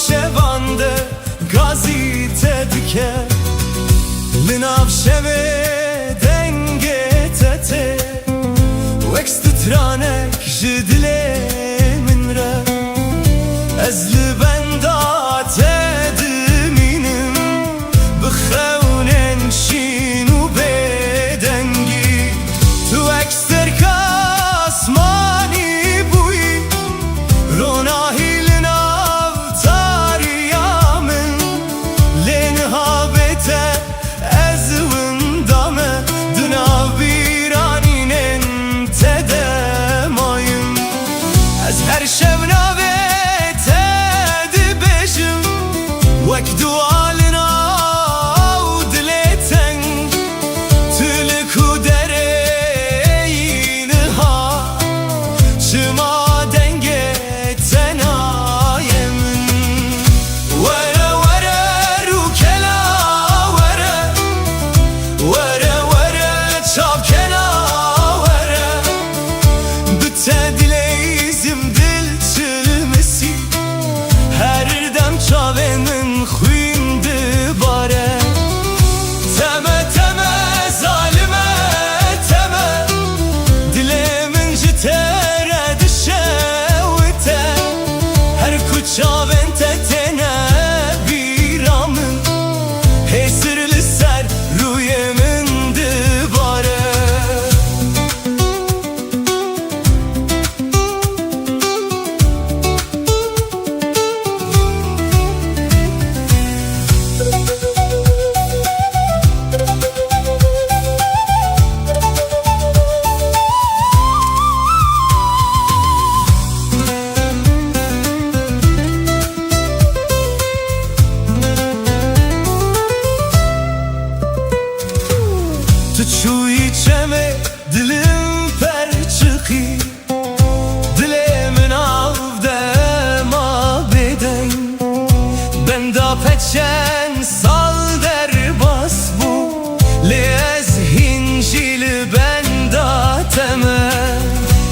Navşevan'da gazete dike Li navşeve denge tete Wekst tranek ji dilê min re Ez li benda te dimînim Bi xewnên şîn û bêdengî Tu wekst serka asmanî bûyî Ronahî li nav tariya min Lê niha te ez winda me Di nav bîranînên te de mayim Ez her şev navê te dibêjim Wek dua li nav dilê teng Tu li ku dereyî niha Çima dengê te nayê min Were were rûkela were Were were çavkela were Bi te dileyzim dil çilmisî Her dem çavên min xwîn dibare Teme teme zalime teme Dilê min ji te re dişewite Her ku çavên te têne bîra min Hêsir li ser rûyê min dibare Tu çûyî çemê dilim per çıxî Dilê min av de ma bêdeng Benda peçen sal derbas bû Lê ez hîn jî li benda teme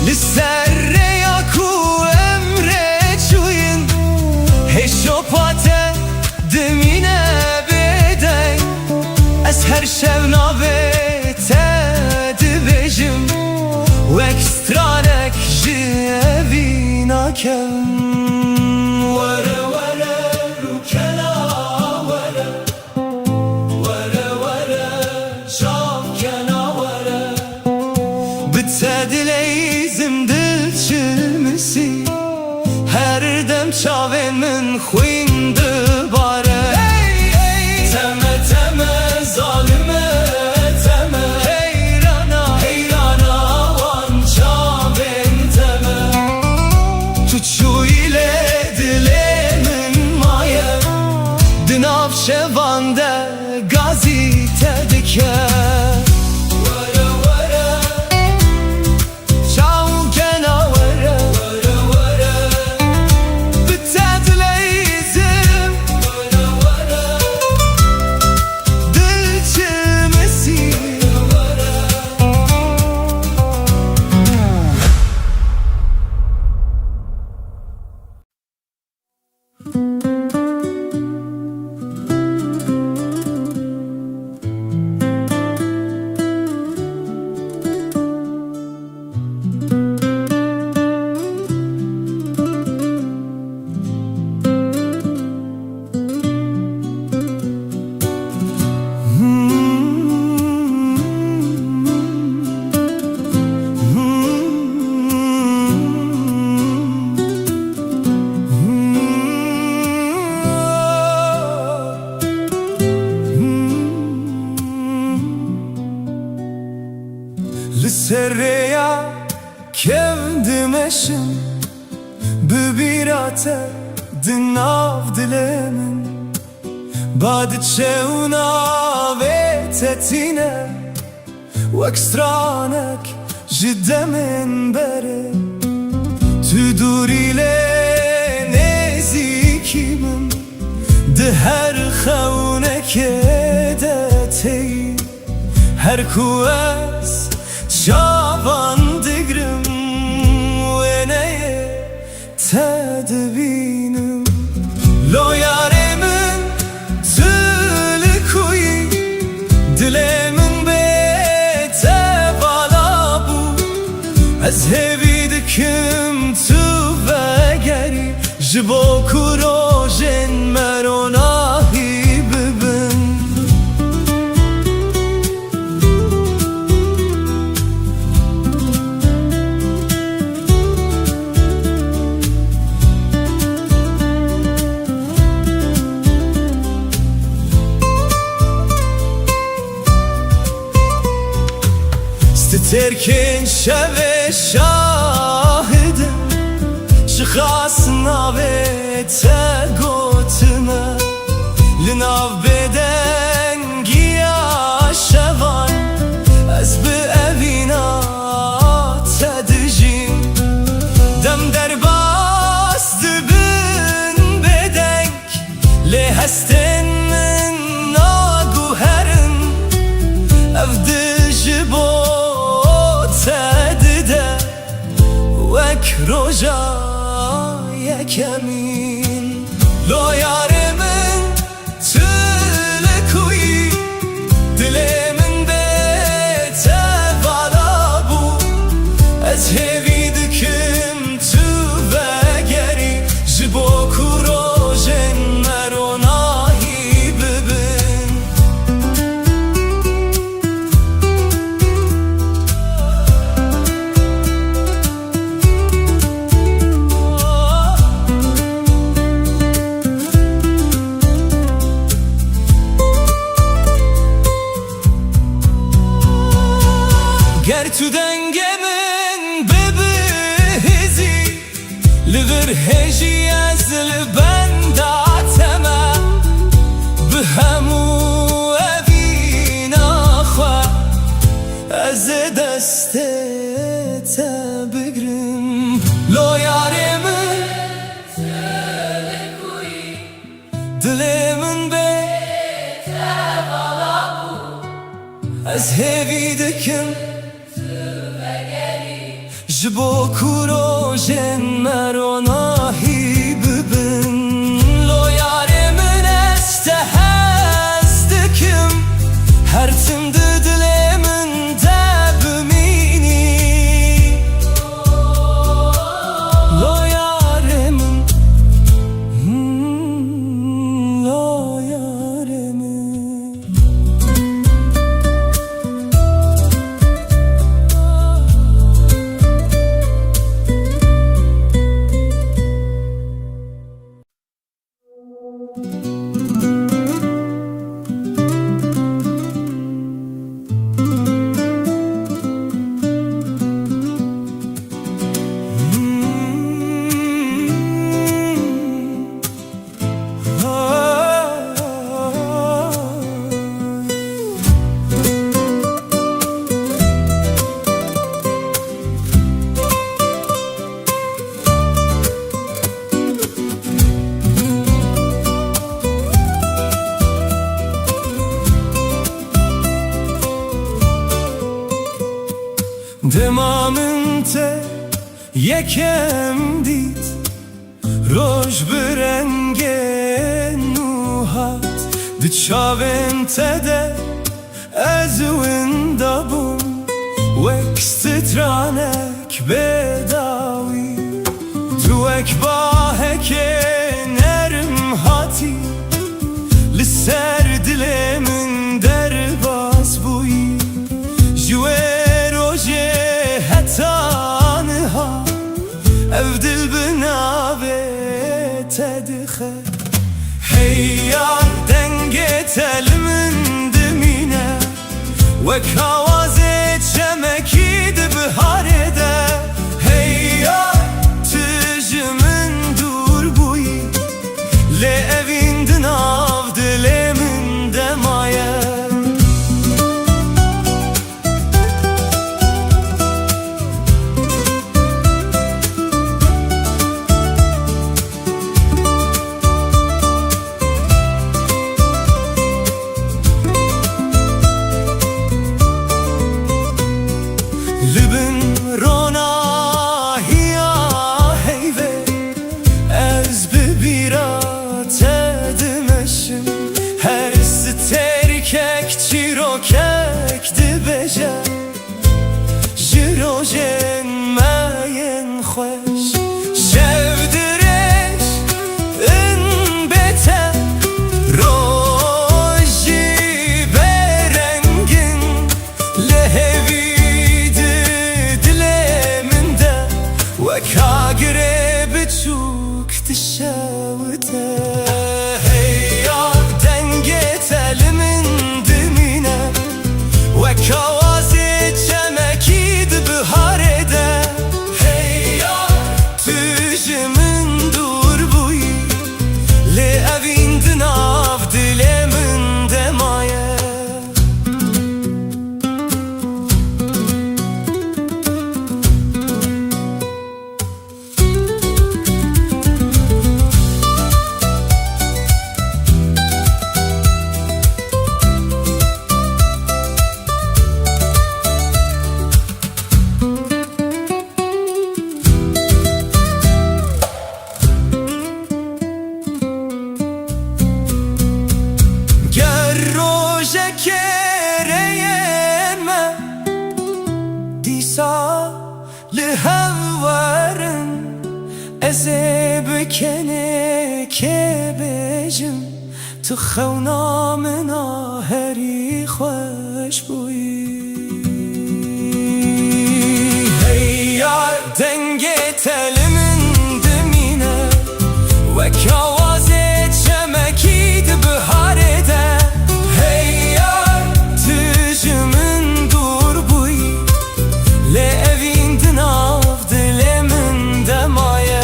Li ser rêya ku emrê çûyîn Hêşopa te dimîne bêdeng Ez her şev navê te dibêjim Wek stranek ji evî nakem Were were rûkela were Were were çavkela were Bi te dileyzim dil çilmisî Her dem çavên min xwîn dibare Teme teme zalime teme Heyrana heyrana wan çavên teme Tu çûyî lê dilê min maye Di navşevan'da gazete dike Were were çavkela were Were were Bi te dileyzim Were were dil çilmisî Li ser rêya kevdim eşim Bi bîra te di nav dilê min Badi çew navê te tîne Wek stranek ji demên berê Tu dûrî lê nêzîkî min Di her xewnekê de teyî Her ku ez çavan digrim Wêneyê te dibînim Lo جبو کروژن مروناهی ببن سترکن شب شاهدم شخص ناویت گوتمه لناو بدنگی شوان از به اوینا تدجیم دم در باست بن بدنگ لهستن من ناگوهرم افدج بو تدده وک روژا یکمین لو یار من تلکوی دل من بیت بالا بو از هوی دکم تو بگری جبو کروژن مروناهی ببن گر تو دنگ من ببهزی لور هجی از لبنداتما به همو اوینا خواه از دست تا بگرم لو یار من دل من بیت بالا بو از هوی دکم جبو کروژن مروناهی ببن لو یار من استهزدکم هر تم دل من دبمینی لو یار من لو یار من دمامن ته یکم دید روش برنگ نوحات دچاوم تده از وندابون وکسترانک بداوی تو اکباه که نرم هاتی لسر دل من در باز بوی جوه تانها افدل بنابه تدخل هيار دنگه تل من دمینه وکاوازه چمکی دبهاره ده هيار تج من دور بوی لأوین دناو دل من دمایه لبن ازي بكنه كبجم تخونا منا هري خوش بوي هيار دنگه تلمن دمينه وكوازه چمكيد بهاره ده هيار تجمن دور بوي لأوين دناف دلمن دمايه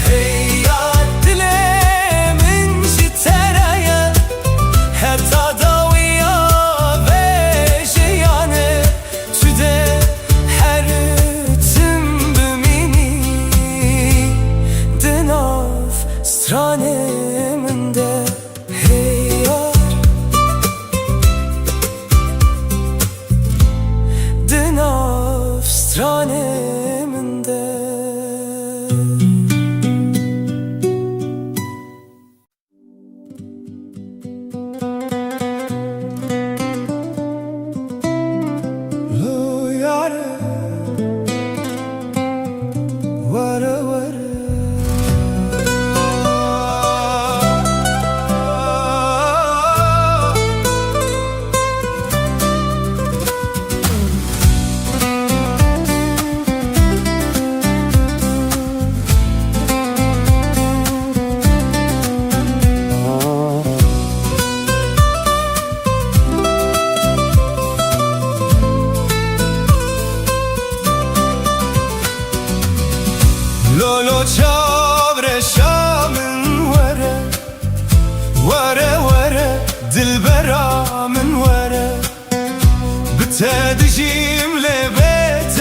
هيار دلمن جترايه حتى داويا بجيانه تده حرتم بميني دناف سترانه من ده هيار دناف سترانه من ده لو ياره ورا ورا لولو چاور شامن وره وره وره دلبرا من وره بتدجيم لبيت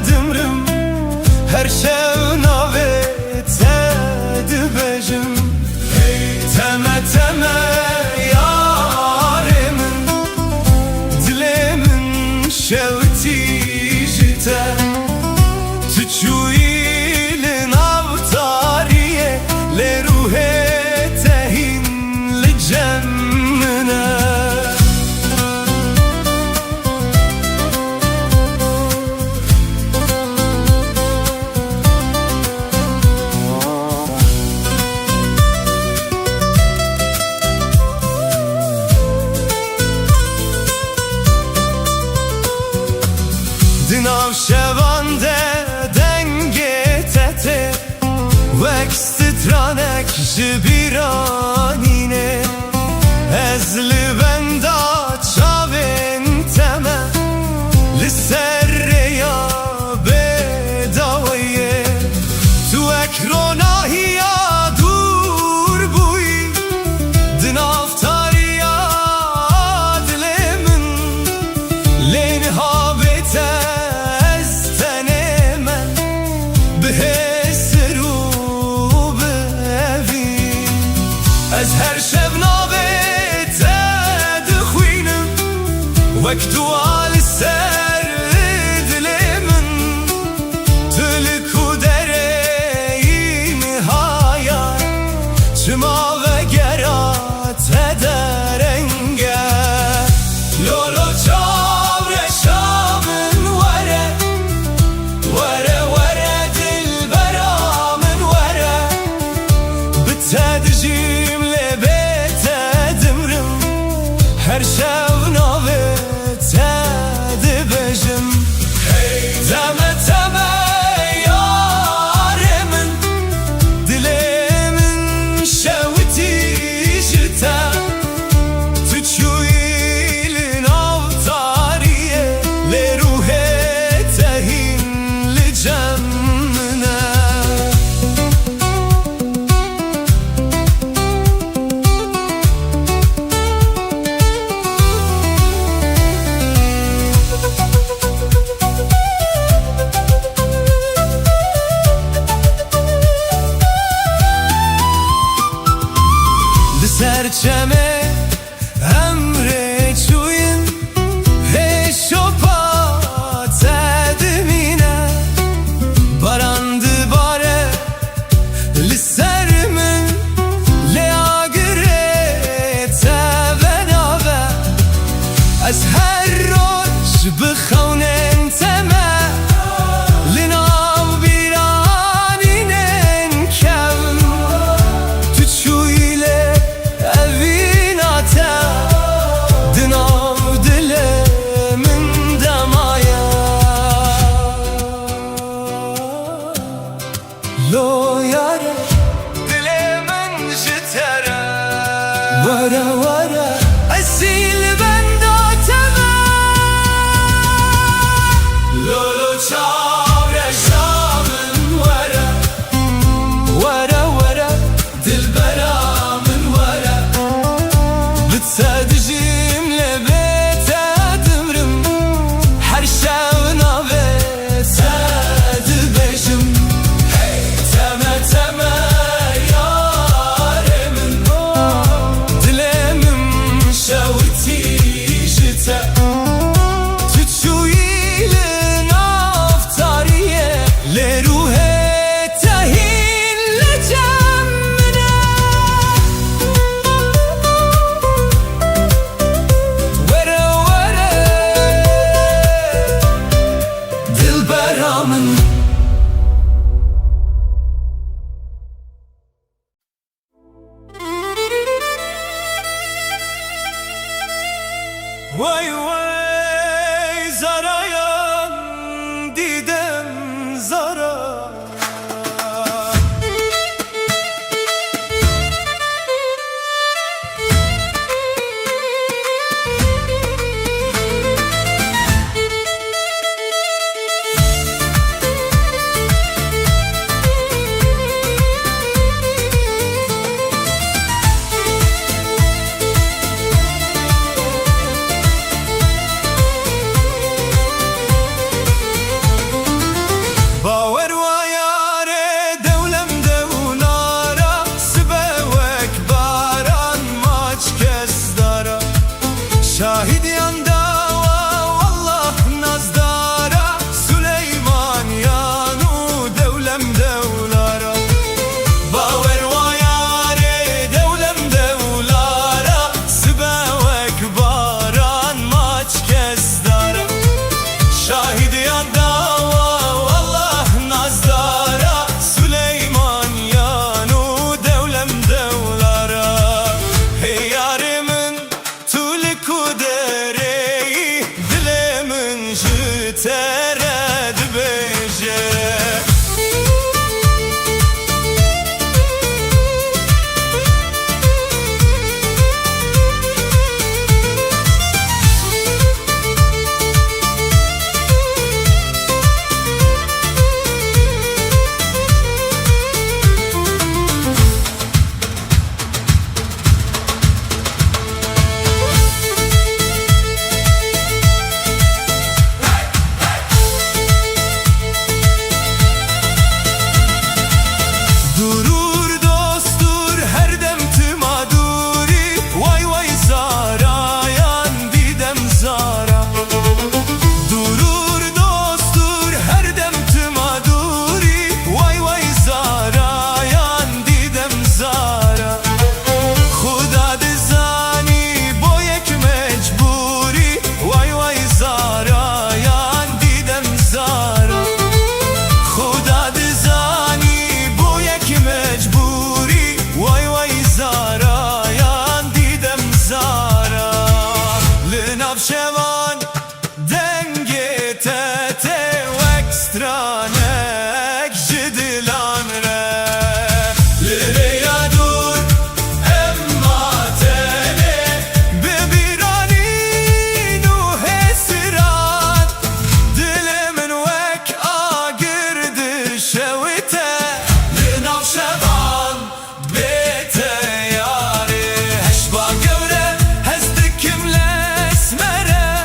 دمرم هر شو ناوي تدبجم تمه تمه يارمن دلمن شوتي جته تجوي دناو شوانده دنگه تته وکس ترانک جبیرانینه از لبندا چاوین تمه لسر یا بداویه تو اکروناهی یا دور بوی دناو تاریا دلمن لینها بته از هر شب نابت دخوینم وقت وال سر دلمن تلکو درین هایا چما و گرات درنگه لولو چاور شامن وره وره وره دلبرا من وره بتدجی هر شو ناوه تدبجم تمه تمه یارمن دلمن شوتی جته تو چویل ناو تاریه لروح تهین لجمنه سرچمه امره چوین هشو پا تدمینه باراند باره لسر من لیاگره تبناوه از هر روش بخونن تمه لناو بیرانینن ورا ورا أسيل بندا تمام لولو چاوره شامن ورا ورا ورا دلبرا من ورا بتصدجم لبيت دمرم هر شاونا بتصد بجم تما تما يارمن دلمم شوتي جتا تتشوي لنافتاريه لروحي تهين لجمنا ورا ورا دلبرا من Vay vay zarayan didem zara باور وياري دولم دولارا سبوك باران ماç كزدارا شاهد ياندا والله نزدارا سليمان يانو دولم دولارا باور وياري دولم دولارا سبوك باران ماç كزدارا شاهد ياندا Nazdara Süleyman Yanu devlem devlara Hey yarimin tuli kudereyi dilemin jütered beje Durur dostur her dem tümaduri Vay vay zarayan didem zara Durur dostur her dem tümaduri Vay vay zarayan didem zara Khuda dizani boyek mecburi Vay vay zarayan didem zara Khuda dizani boyek mecburi Vay vay zarayan didem zara Linavşevan denge tete ekstranek jidilan re Lireya dur emma tele bebirani nuh esran Dilemin vek agirdi şevite Linavşevan bete yari Heşba gevre hezdikim lesmere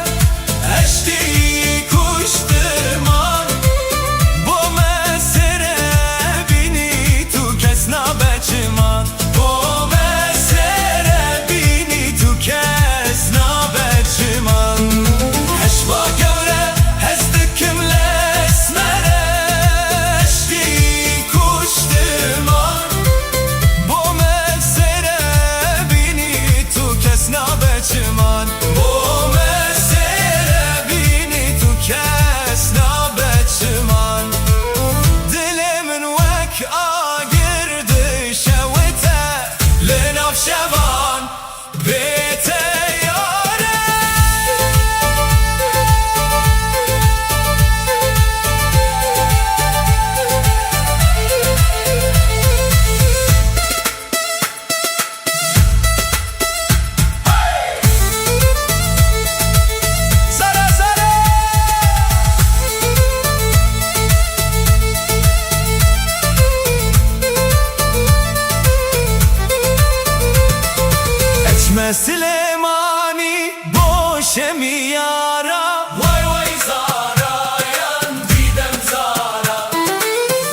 Eçme Süleymani boş emi yara. Vay vay zara yan didem zara.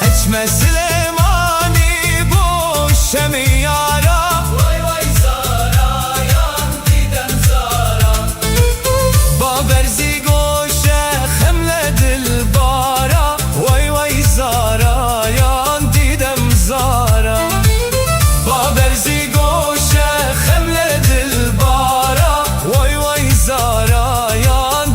Eçme Süleymani boş emi yara. Vay vay zara yan didem zara. Baberzi goşe hemle dilbara. Vay vay zara yan didem zara. Baberzi goşe hemle dilbara. Vay vay zara yan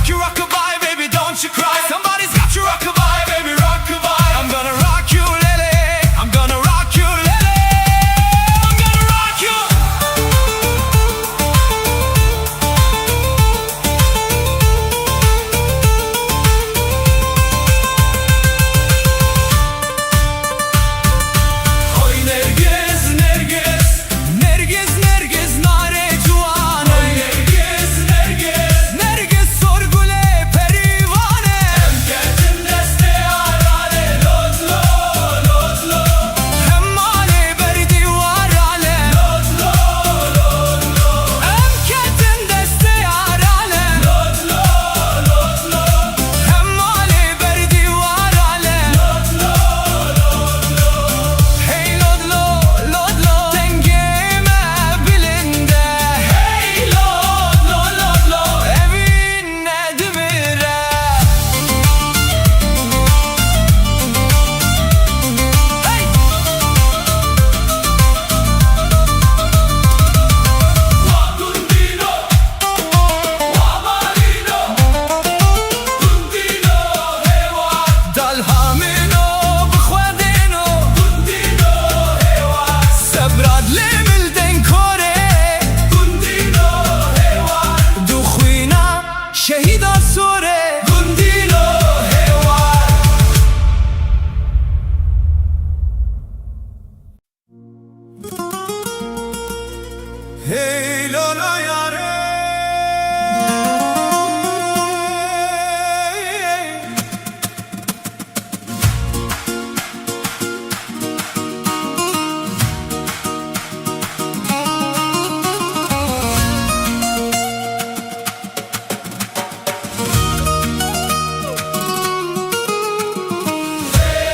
rock you, rockabye, baby, don't you cry. Somebody's got you, rockabye, baby, rockabye. I'm gonna rock you, lele. I'm gonna rock you, lele. I'm gonna rock you. Oy Nergiz, Nergiz, Nergiz, Nergiz, nare juan. Oy Nergiz, Nergiz, Nergiz, sorgule perivane. Emketim deste arale, lodlo, lodlo. Hemmale berdi varale, lodlo, lodlo. Emketim deste arale, lodlo, lodlo. Hemmale berdi varale, lodlo, lodlo. Hey lodlo, lodlo, dengeme bilinde. Hey lodlo, lodlo, evine dimire. Hey! Wa gundino, wa marino, gundino hewa. Dalhamino bkhwadino, gundino hewa. Sabrad lemil den kore, gundino hewa. Dukhina shehida sore, gundino hewa. Hey lola yare.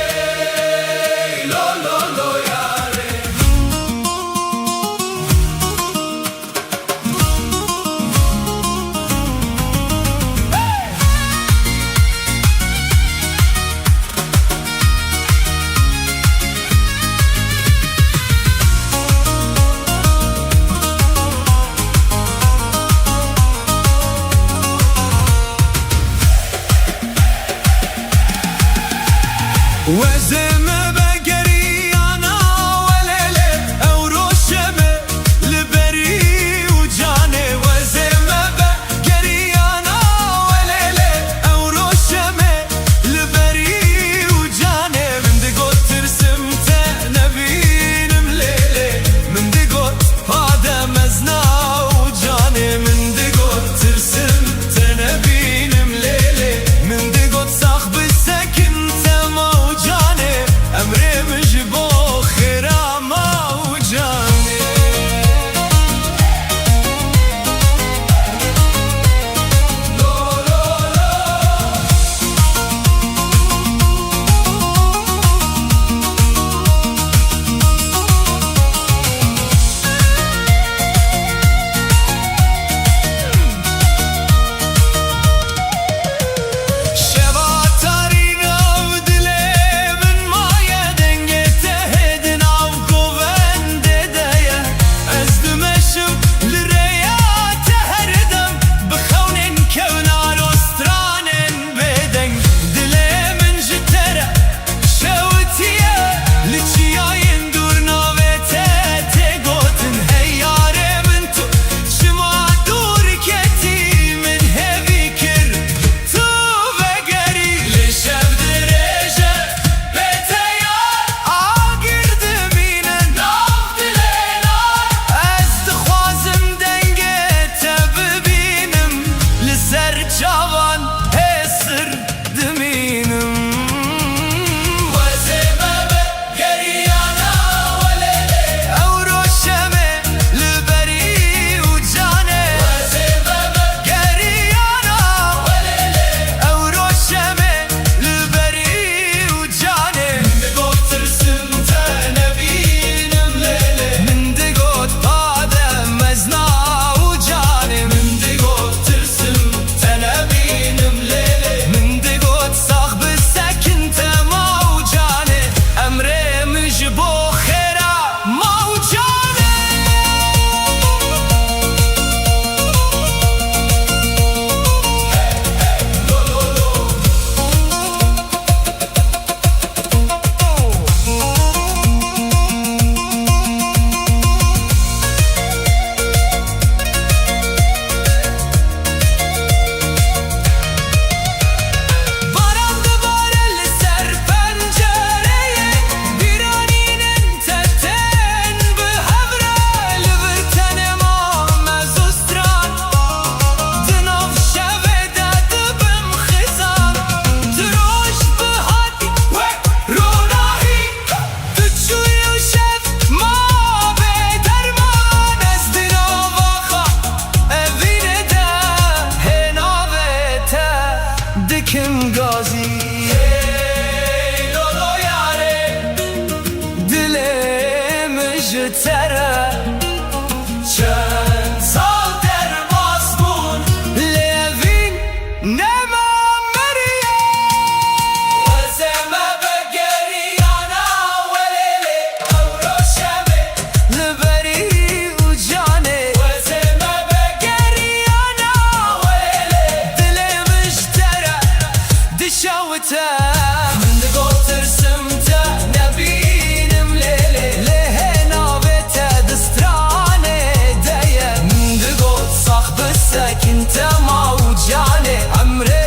Hey lo lo lo yare. وزمه بگریانا ولله اوروشمه لبری و جانه وزمه بگریانا ولله اوروشمه لبری و جانه من دگوت ترسم تنبینم لیله من دگوت آدم ازنا و جانه من دگوت ترسم تنبینم لیله من دگوت صاحب سکن تما و جانه dikim gazi ey lolo yare dilim jtere çen sal der basbun levin nema meriye vazeme begeriyana velele avroşeme liberi ucane vazeme begeriyana velele dilim jtere dişavte من دقوتر سمته نبینم لیلی لهنا بته دسترانه دیه من دقوت صاحب ساکنته موجانه عمره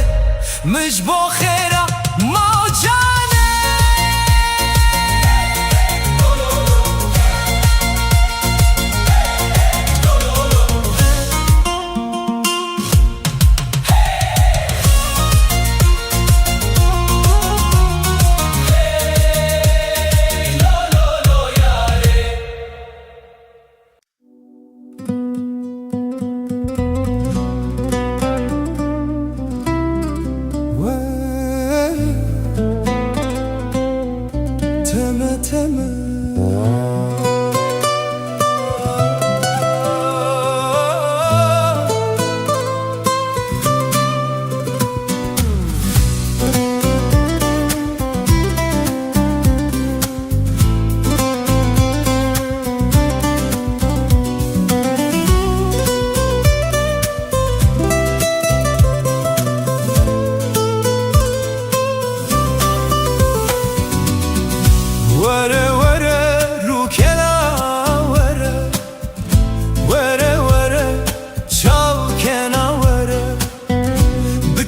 مش بو خیره موجانه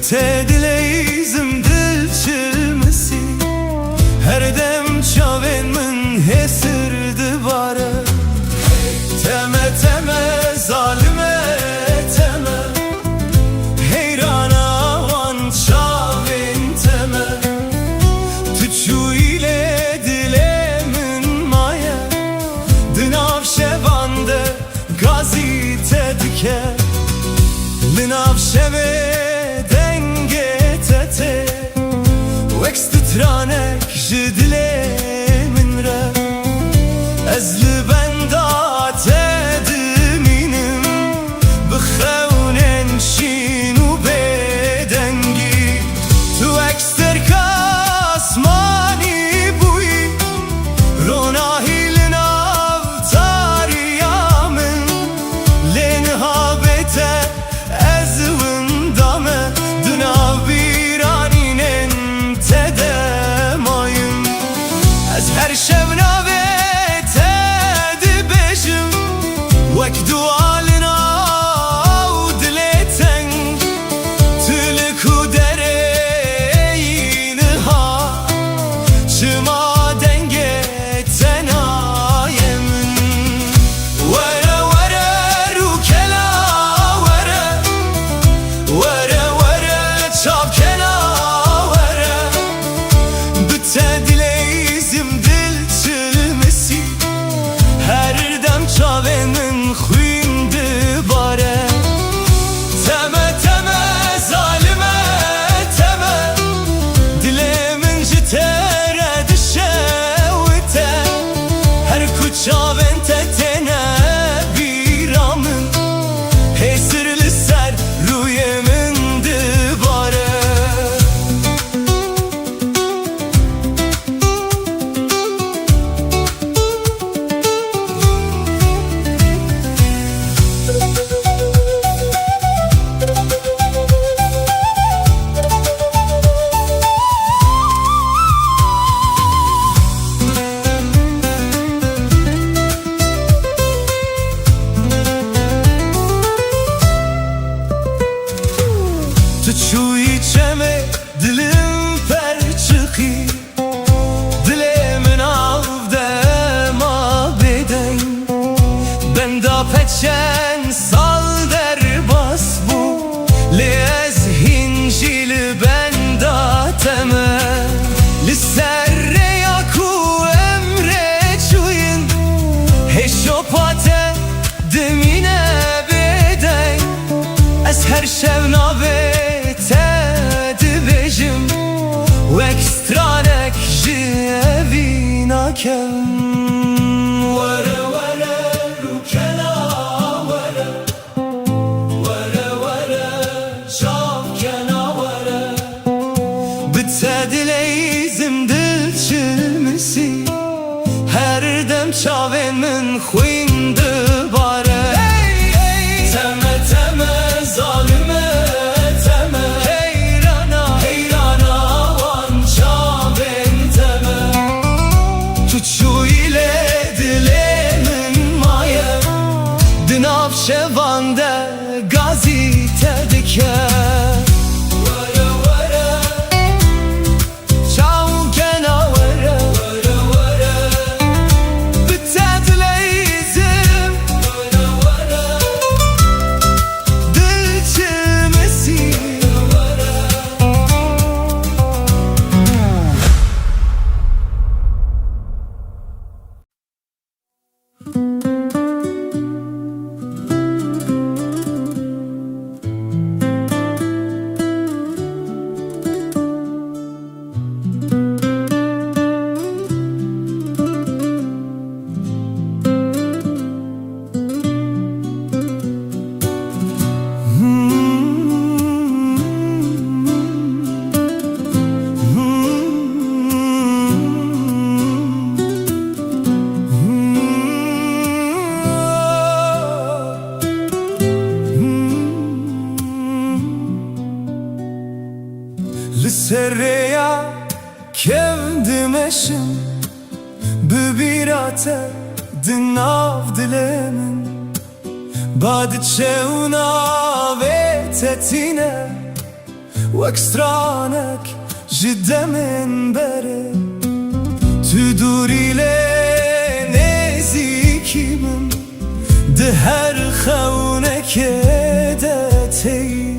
Tedileyizim dil çilmesi her dem çaven min hesirdi bare teme teme zalime teme heyrana van çaven teme tüçü ile dilemin maye dınav şevande gazite dike dınav şeve وكستترانك جدلي من را أزل بندات دمينم بخونن شينو بدنجي تو أكستر كاسماني بوي روناهي لناو تاريامن لنها بيته أزون دامه دناو بيرانينن her şevna ve tedi beşim vek dualina udleten tülü kudereyni ha çıma denge tenayemin vere vere rukela vere vere vere çapkena vere bütedile çavenin xuyndi bare teme teme zalime teme dilemin jitere dişevte her kuçaven tetene biramın hesirli ser ruyemin dibare Şu içeme dilim perçıki dilimin avde mabeden ben da peçen sal der bas bu lez hincili ben da teme lisserre yaku emre çuyin heşopate demine beden es her şevna ve tedbir yakem Vere vere rukena vere Vere vere çavkena vere Bitedileyzim dil çilmisi Her dem çavemin xuyndi bare Teme teme zalime teme Heyrana heyrana van çaven teme Tuçu ile dilemin maye Dinav şevande gazite diker Lissereya kevdim eşim Bibirate dinav dilemin Badçevna ve tetine Vekstranek jiddemin bere Tüdur ile nezikimim De her xewneke detey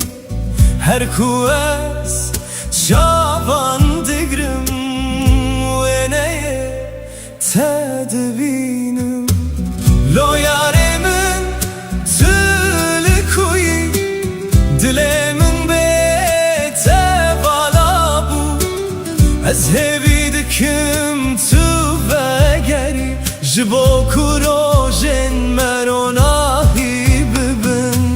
Her kues Şaban digrim ve neye tedbinim Lo yaremin tülü kuyi Dilemin bete bala bu Ez hevi dikim tu ve geri Jibo kurojen merona hibibin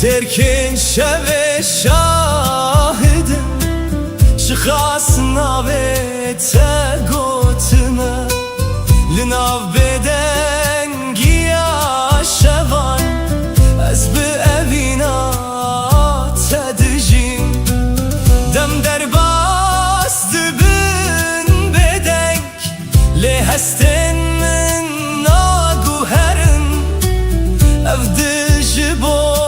Terkin şeve şahidim Şıkhasına ve te gotime Linav beden giya şevan Ez bi evina tedijim Dem derbas dibin bedenk Le hesten min naguherin Evdi jibo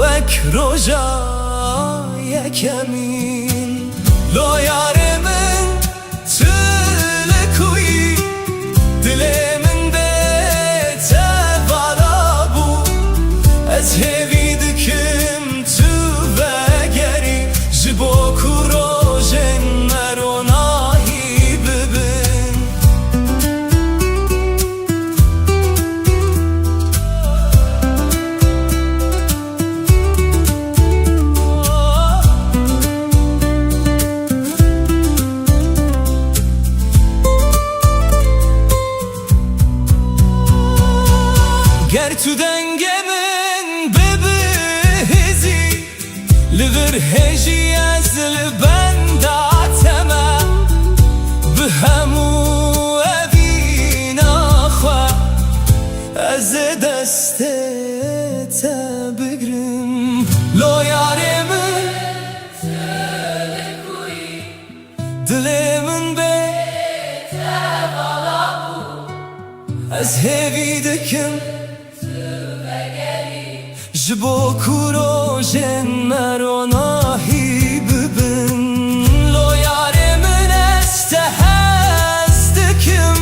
Vek roja yekemin Lo yaremin tüle kuyi Dilemin bete bala bu Ez hevi dikim tu ve geri Jibo kurojen merona hibibin Ger tu dengemin bebihizi Livir heji ez libenda tema Bihemu evina khwa Ez deste te bigrim Lo yaremin Dilemin bete bala bu Ez hevi dikim Jibo kurojen merona hibibin Lo yaremin este hezdikim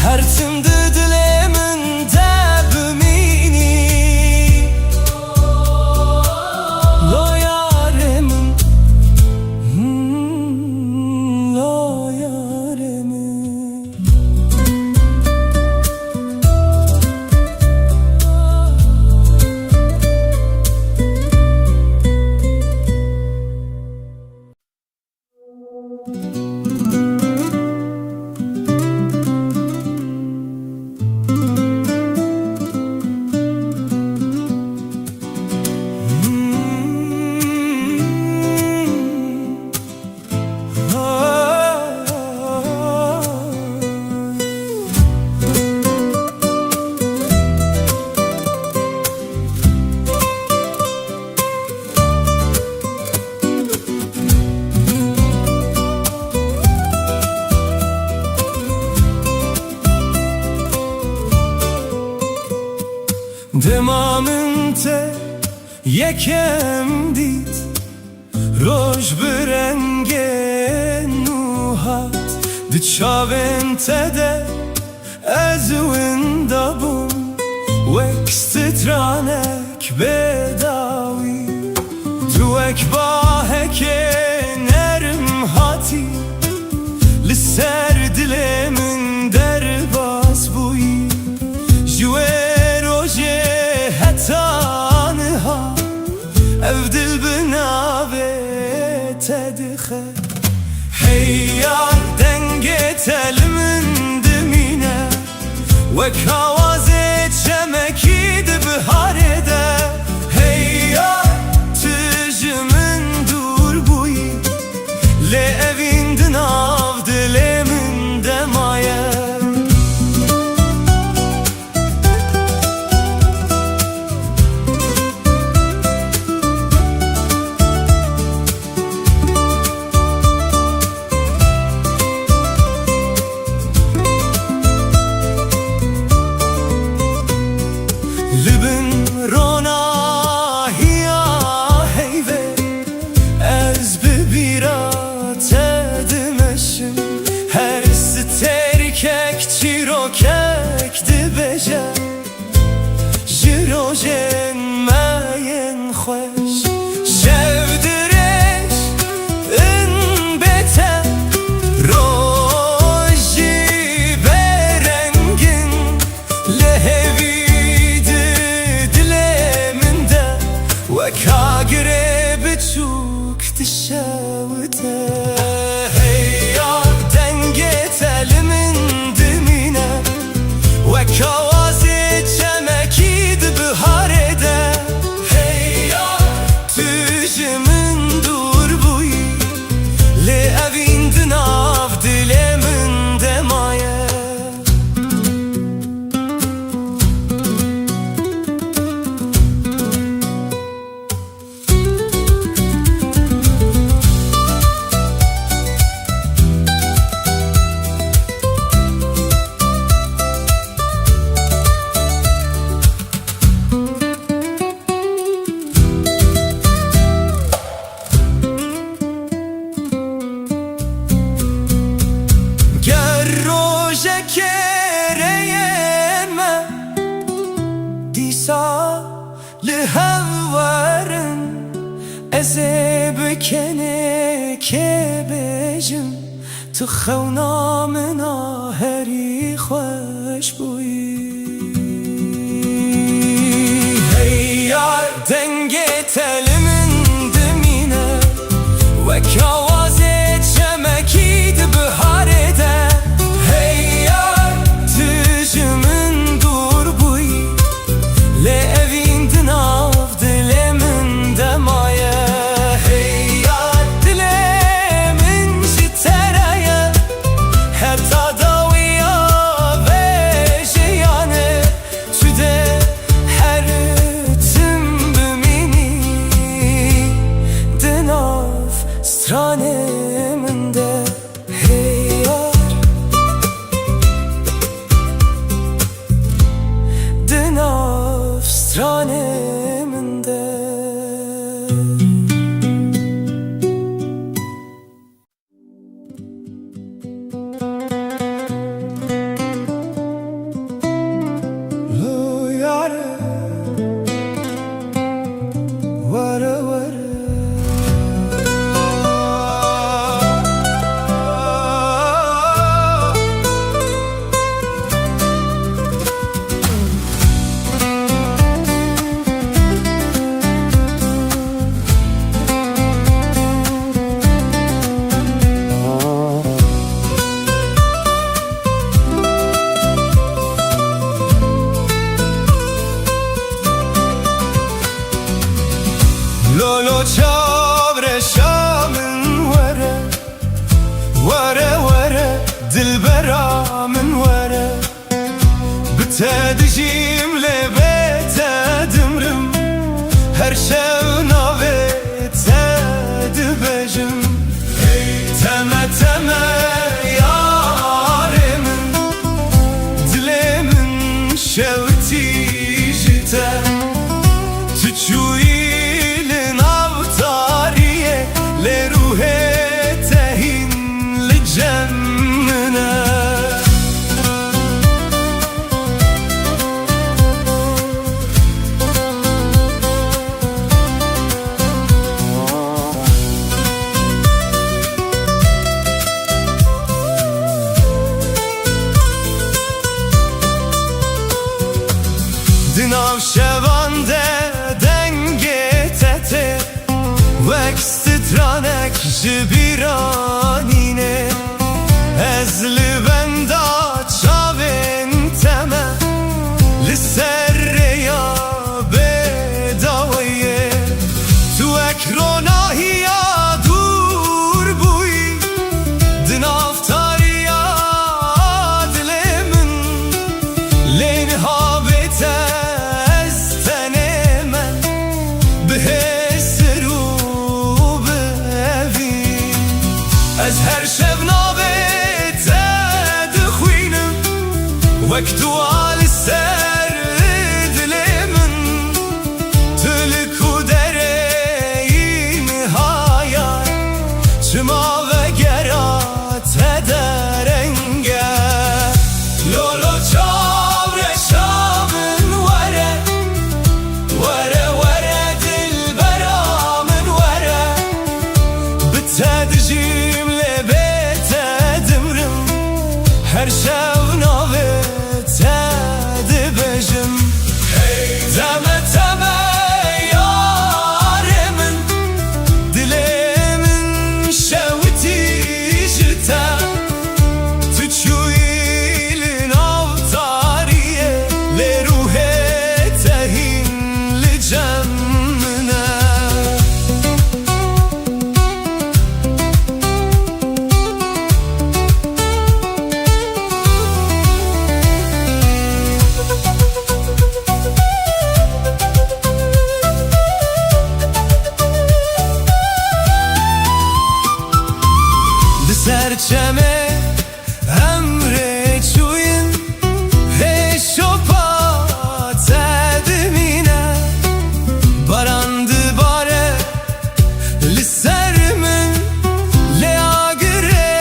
Her timdi dilemin de bimini Lo yaremin Demamın te yekem dit Roj berenge nuhat Di çavên te de ez winda bûm Wek stranek bedawî Tu wek baheke nerm hatî Li ser dilê min derbas bûyî Ji wê rojê heta niha Ev dil bi navê te dixe Hey yar dengê tel min dimîne Wek awazê çemekî di biharê de Hey yar tu ji min dûr bûyî Lê evîn di nav dilê min de maye Libin rona hiya heyve Ez bibira te dimeşim Her sterkek çirokek dibeje Jirojen meyen xweş Şevdireş in beter Roji berengin Lehevi Kagre biçuk dişevte Hey yar denge telimin dimine Ve kavazı çemekî di biharê de Hey yar tu ji min dûr bûyî Lê evîn di nav dilê min de maye Li hevverin Eze bikene kebejim Tu xewna mina herî xweş bûyî Hey yar dengê telimin dimîne Wek awazê çemekî di biharê de Hey yar tu ji min dûr bûyî Lê evîn di nav dilê min de maye Hey yar dilê min ji te ye Heta dawiya vê jiyanê Tu de her tim bimînî Di nav stranê min de Hey yar Di nav stranê min de Lo yare Vare vare Lolo çavre şamın vere Vere vere dilbera min vere Bite dijim lebete dimrim Her şev nave te dibejim Hey teme teme yaremin Dilemin şevti jite دناو شوانده دنگه تته وکسترانک جبیرانینه از لبندا چاوین تمه لسر یا بداویه تو اکروناهی یا دور بوی دنافتاری یا دل من لین ها بیت از تن من به سرو بوی از هر شب نابت دخوینم وقت وال سر دل من تلک و دره نهایت چما و گرات درنگه لولو چاور شامن وره وره وره دل برامن وره بتدجیم لبت دمرم هر شب ناوه تد بجم تمه تمه یار من دل من شوتی جتا تو چوی لناو تاریه لروح تهین لجمنا سرچمه امره چوین هشوپا تدمینه باراند باره لسر من لیاگره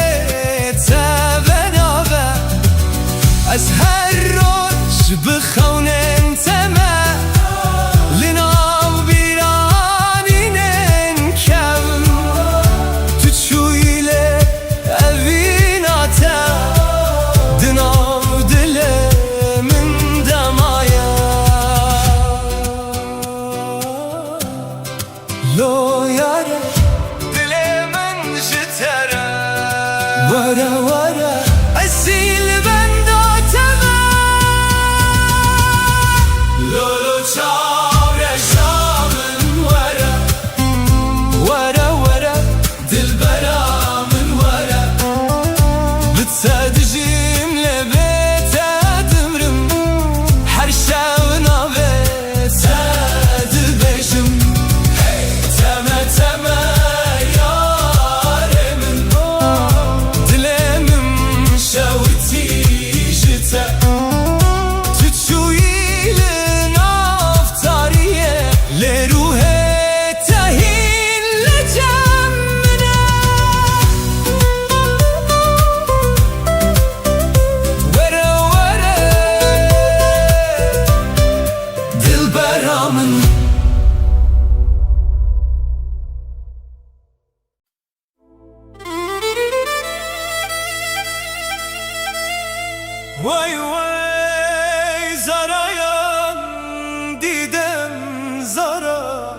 تبنابه از هر روش بخونن تمه لناو بیرانینن کم تو چویله دناو دل من دمایا لو یاره دل من جتره وره وره اصیل بنداتمه لولو چاور شامن وره وره وره دل برامن وره بتدجیم لبت دمرم هر شب ناوه تد بجم تمه تمه یار من دلم شوتی جتا تو چوی لنافتاریه لروح تهین لجمنا وره وره دل برامن وای وای زرایم دیدم زارا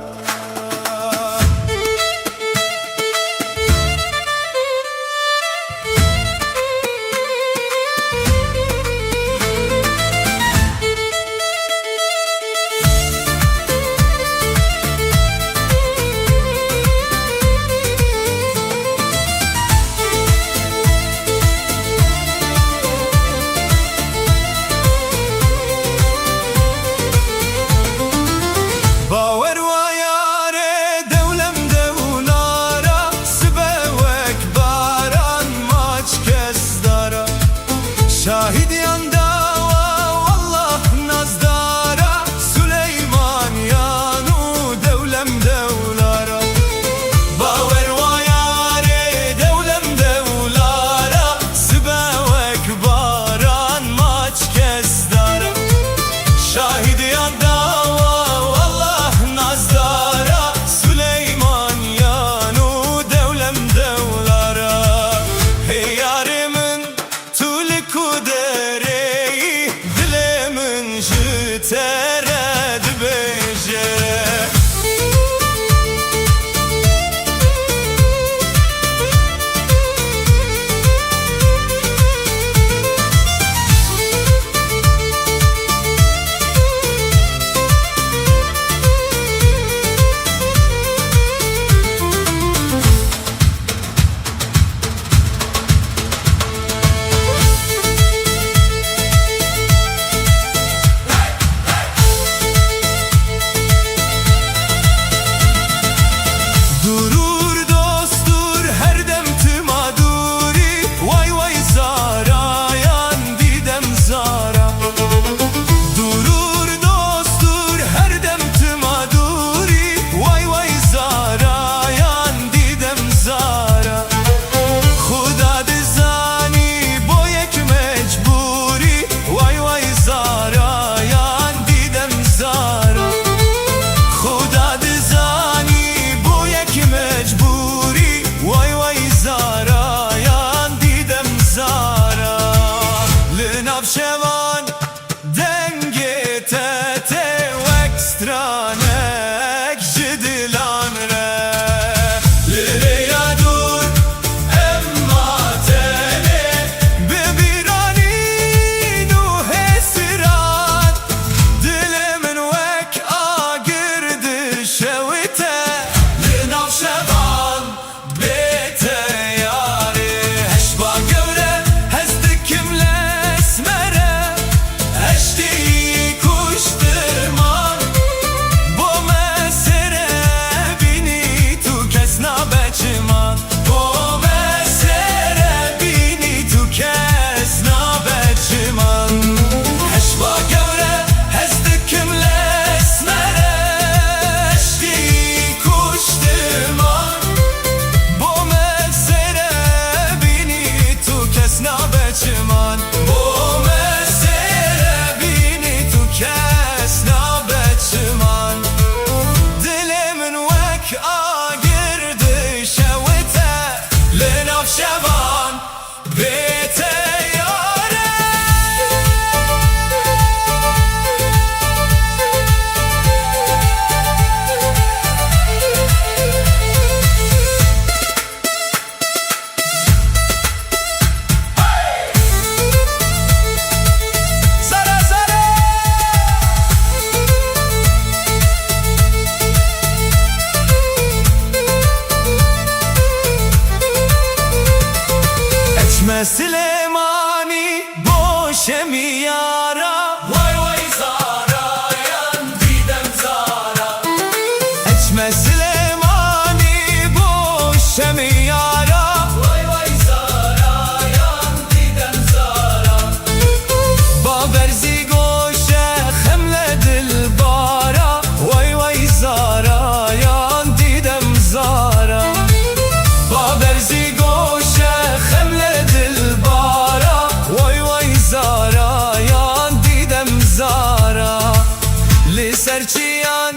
mercian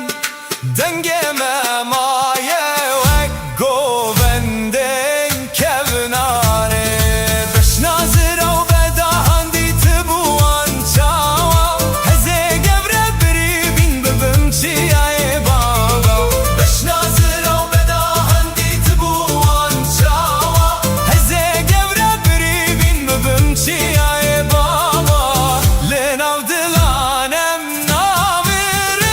dengeme maye ve govenden kevnare beş nazır av beda handi tıbuan çava heze gevre biri bin bebim çiyaye baba beş nazır av beda handi tıbuan çava heze gevre biri bin bebim çiyaye baba len avdılanem naviri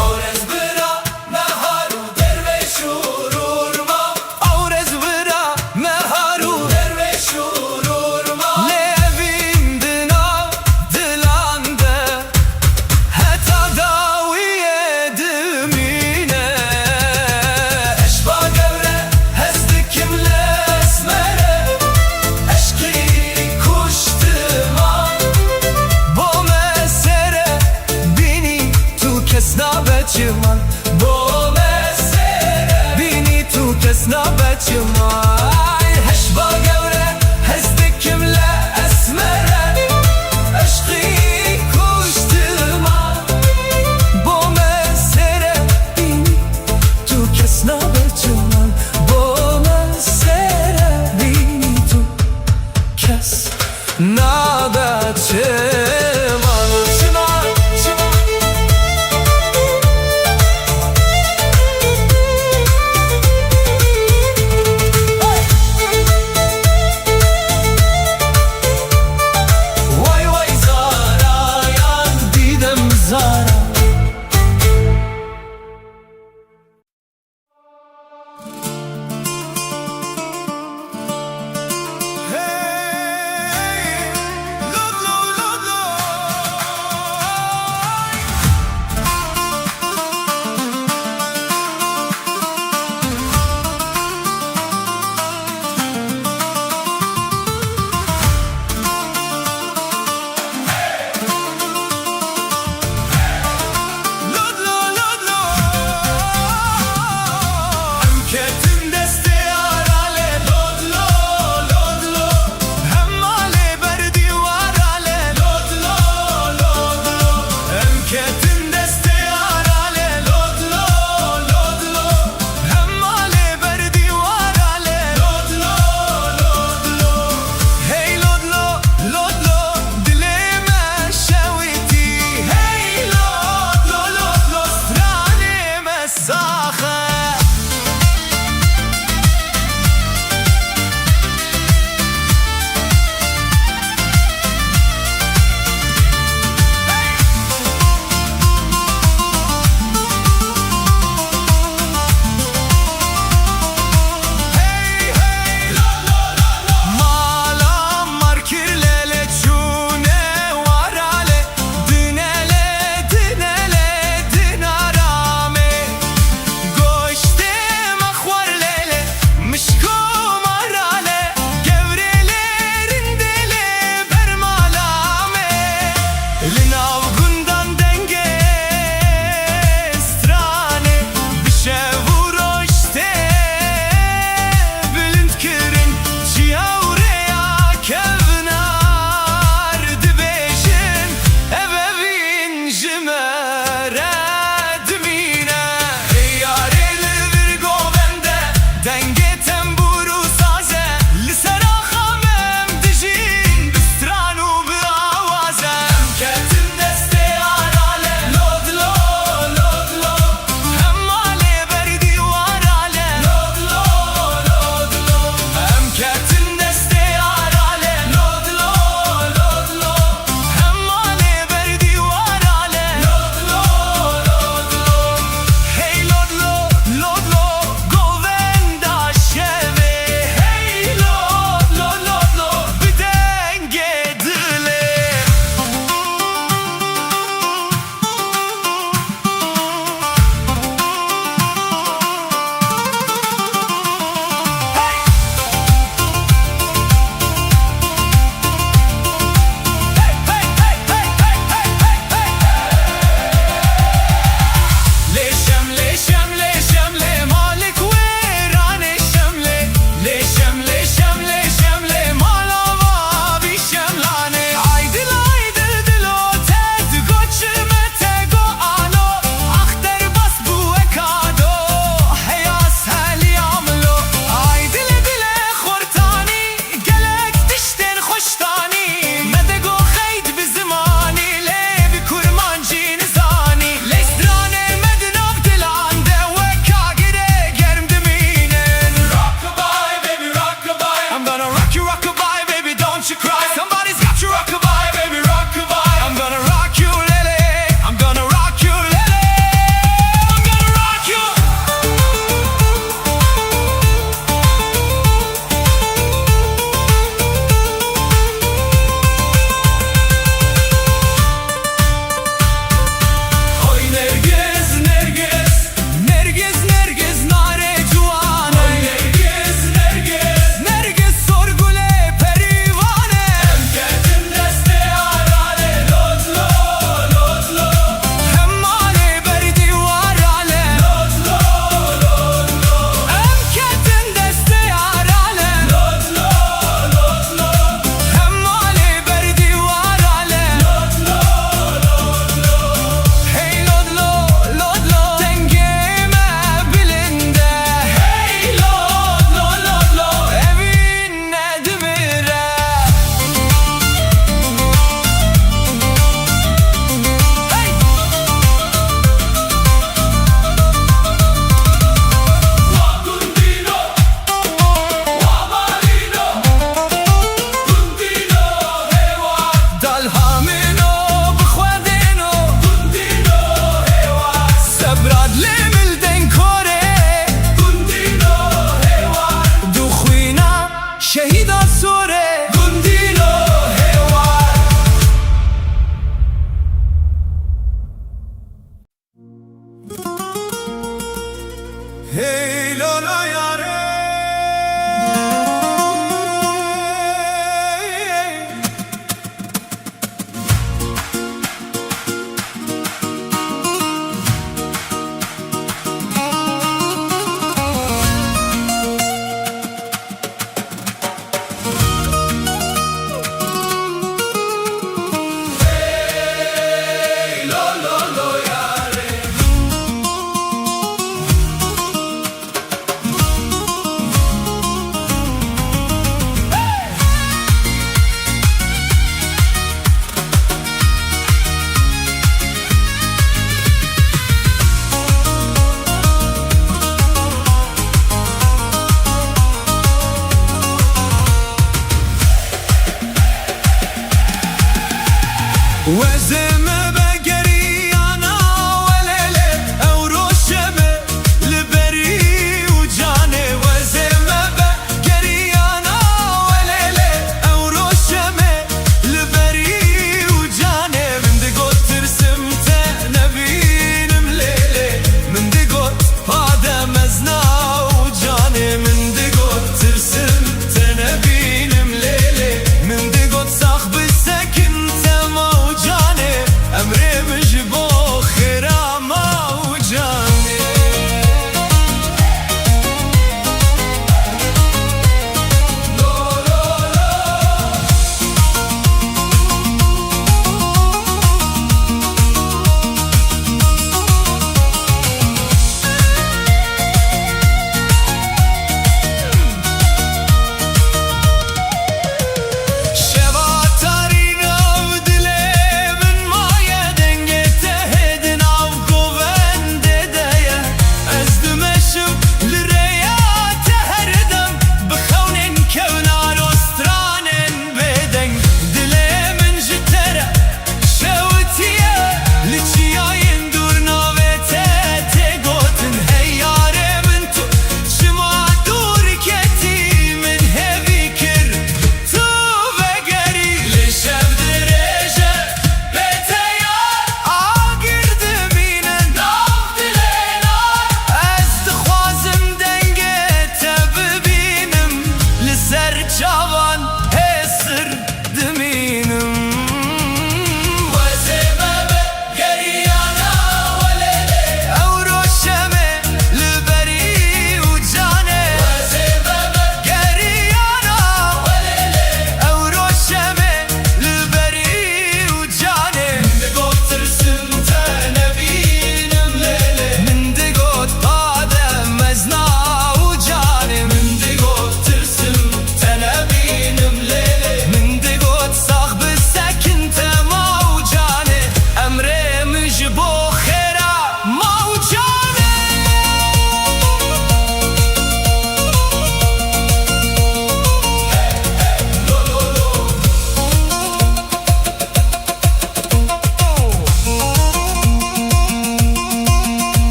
Aurez bira meharu derveş ururma Aurez bira meharu derveş ururma Levin dina dilande Heta daviye dümine Eşba gevre hezlikimle esmere Eşki kuştıma Bo mesere bini tu kesna beçiman Bo mesere bini tu kesna beçiman Heşba gevre hezdikimle esmere Eşki kuştıma Bo mesere bini tu kesna beçiman Bo mesere bini tu kes nada çeman Çınar, çınar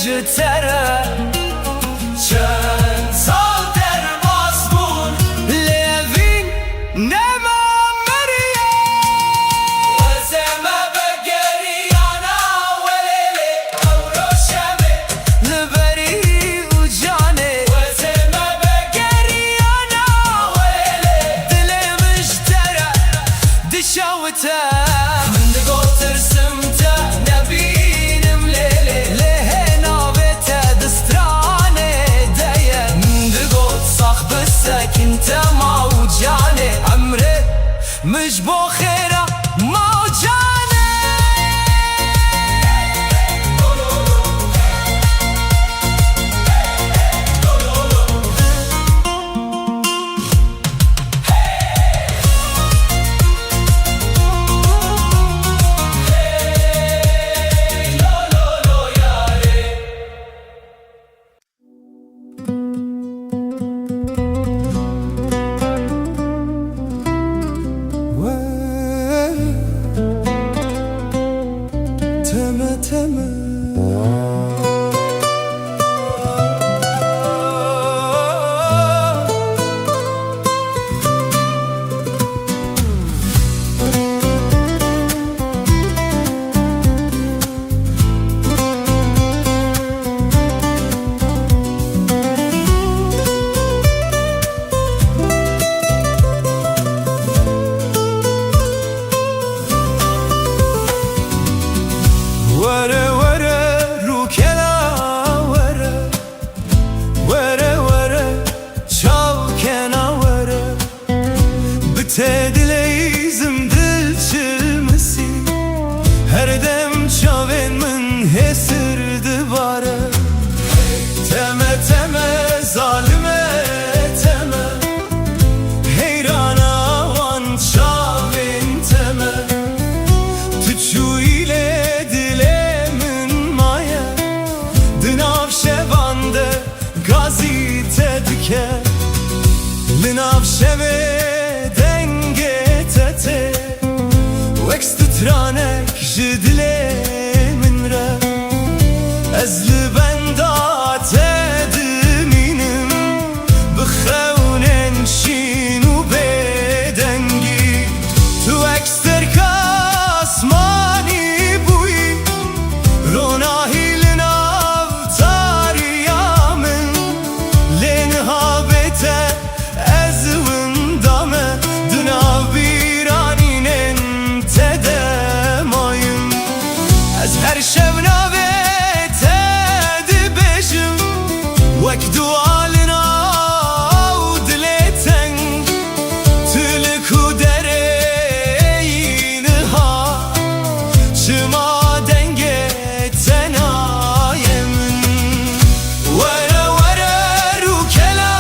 جتره چند سال در مزمون لوین نما مریه وزمه بگریانا ولیلی او روشمه لبری و جانه وزمه بگریانا ولیلی دل مشتره دشاوته من دگو ترسمته نبینم لیلی لهنا بته دسترانه دیه من دگو صاخ بسك انت موجانه عمري مش بو خيره موجانه تمه تمه وره وره رو کلا وره وره وره çav kena وره bite dileyizim dil çilmesi her dem çavên min hesirdi bare teme teme zalime teme heyrana van çavên teme tuçu ile gazete لناف شبه دنگه تته وکست ترانک جدله من را از لبندات دمینم بخونن شین و بدنگی تو اکستر کاسمانی بوی روناهی لناف تاریامن لنها بته her şevna ve tedi beşim vek dualina u dileten tülü kudereyni ha çıma denge tenayemin vere vere rukela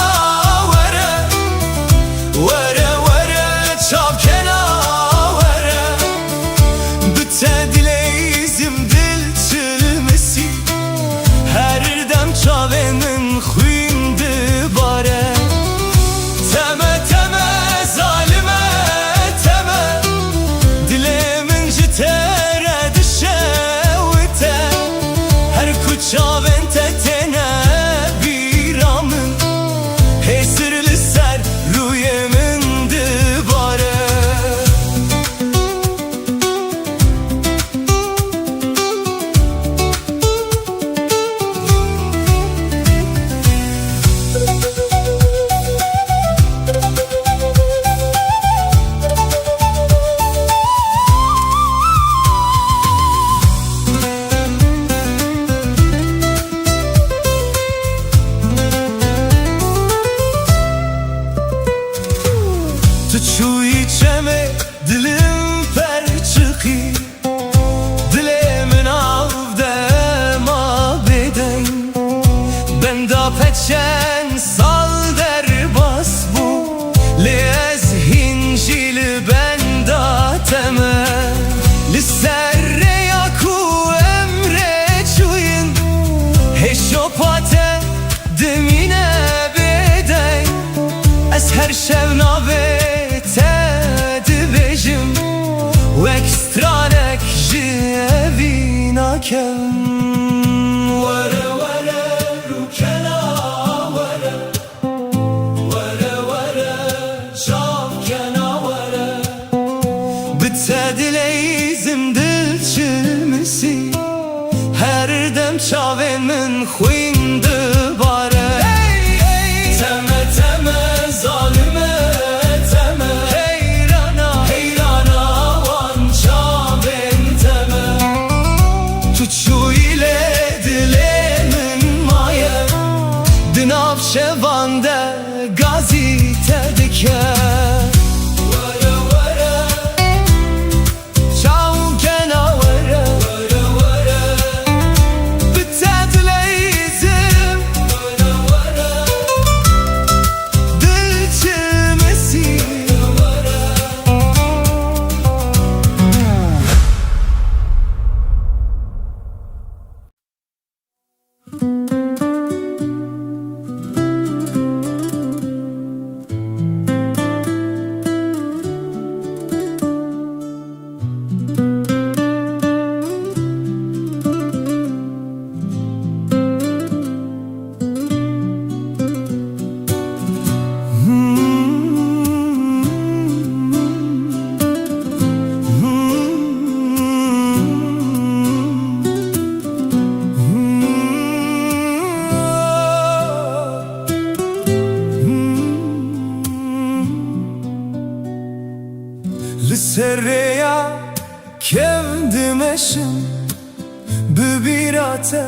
vere vere vere çavkela vere bite dileyizim çavênin xwîndi bare teme teme zalime teme dilê min ji te re dişewite her ku çavên te têne bîra min hêsir li ser rûyê min dibare Çuy çeme dilim per çıkı dilimin avde ma beden ben da peçen sal der bas bu lez hincil ben da teme lisserre yaku emre çuyun heşopate demine beden es her şevna ve تدبجم وكسترانك جيبينا كم çaven min xwinde bare. Teme teme zalime teme, heyrana heyrana wan çaven teme. Tuçu ile dilemin maye, dinav şevande gazite dike. Lissereya kevdim eşim bibirate.